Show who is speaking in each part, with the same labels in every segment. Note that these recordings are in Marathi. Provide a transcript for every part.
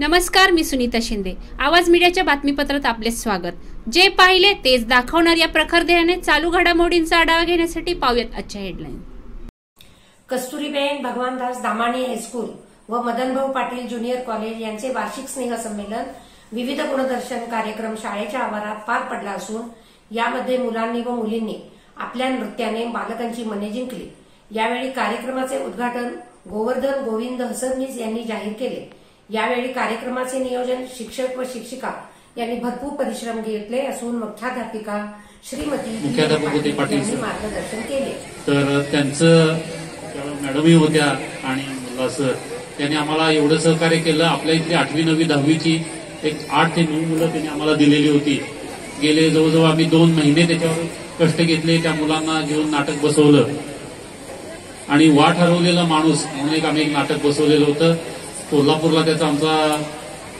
Speaker 1: नमस्कार, मी सुनीता शिंदे. आवाज मीडियाच्या बातमीपत्रात आपले स्वागत. जे पाहिले तेच दाखवणार या प्रखर ध्येयाने चालू घडामोडींचा आढावा घेण्यासाठी पाहूयात आजच्या हेडलाईन.
Speaker 2: कस्तुरीबेन भगवानदास दामाणी हायस्कूल व मदनभाऊ पाटील ज्युनियर कॉलेज यांचे वार्षिक स्नेहसंमेलन विविध गुणदर्शन कार्यक्रम शाळेच्या आवारात पार पडला असून यामध्ये मुलांनी व मुलींनी आपल्या नृत्याने बालकांची मने जिंकली. यावेळी कार्यक्रमाचे उद्घाटन गोवर्धन गोविंद हसननीस यांनी जाहीर केले. यावेळी कार्यक्रमाचे नियोजन शिक्षक व शिक्षिका यांनी भरपूर परिश्रम घेतले असून मुख्याध्यापिका श्रीमती पाटील यांनी मार्गदर्शन केले.
Speaker 3: तर त्यांचं मॅडमही होत्या आणि मुला सर त्यांनी आम्हाला एवढं सहकार्य केलं. आपल्या इथली 8वी 9वी 10वीची एक 8 ते 9 मुलं त्यांनी आम्हाला दिलेली होती. गेले जवळजवळ आम्ही 2 महिने त्याच्यावर कष्ट घेतले. त्या मुलांना घेऊन नाटक बसवलं आणि वाट हरवलेला माणूस म्हणून आम्ही एक नाटक बसवलेलं होतं. कोल्हापूरला त्याचा आमचा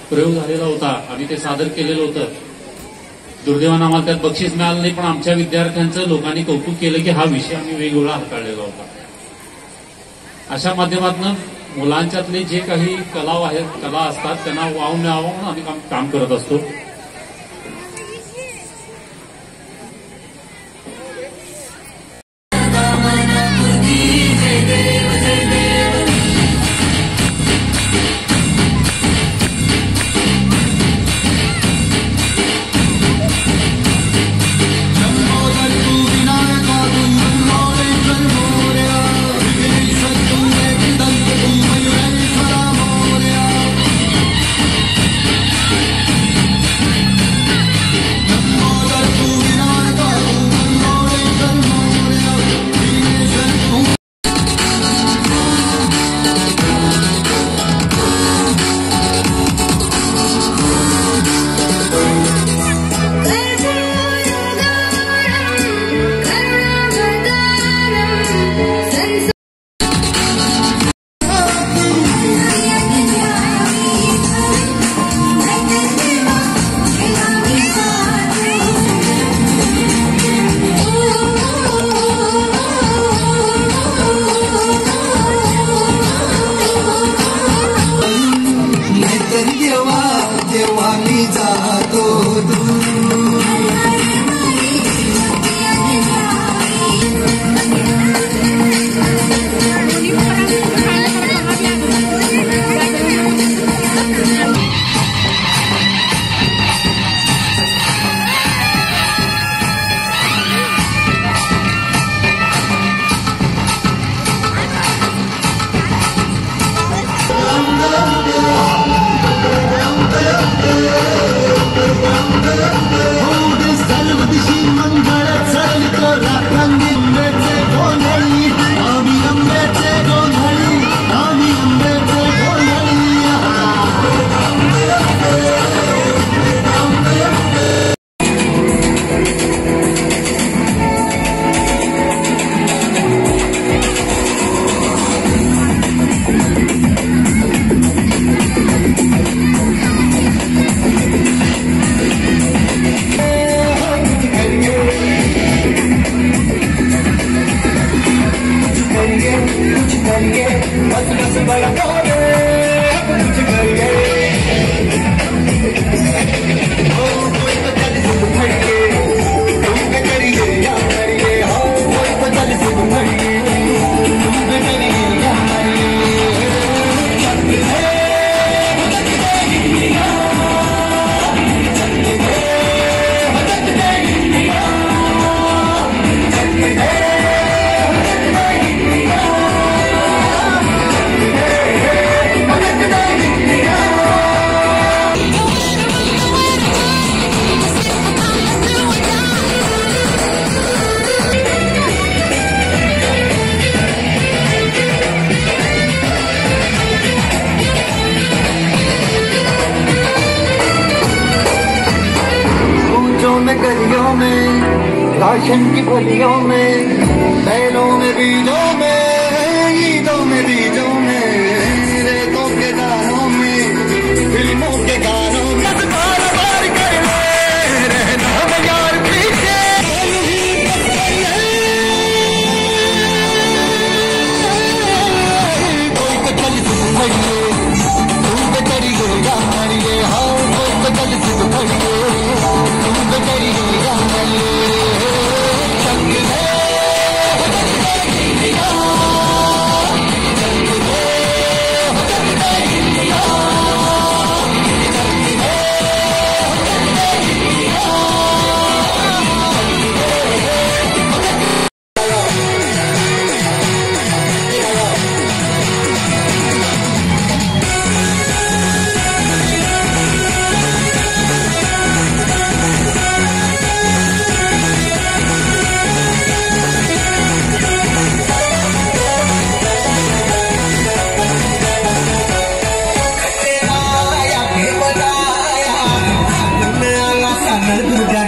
Speaker 3: प्रयोग झालेला होता. आम्ही ते सादर केलेलं होतं. दुर्दैवानं आम्हाला त्यात बक्षीस मिळालं नाही, पण आमच्या विद्यार्थ्यांचं लोकांनी कौतुक केलं की हा विषय आम्ही वेगवेगळा हाताळलेला होता. अशा माध्यमातून मुलांच्यातले जे काही कला असतात त्यांना वाव मिळावं म्हणून आम्ही काम करत असतो.
Speaker 4: गलियों में राशन की फलियों में बैलों में बीजों में ईदों में बीजों में रेतों के दानों में फिल्मों के गानों में बार बार कर ले रहना हम यार पीछे कोई तो चल तू करिए तू तो करिए दुर्गा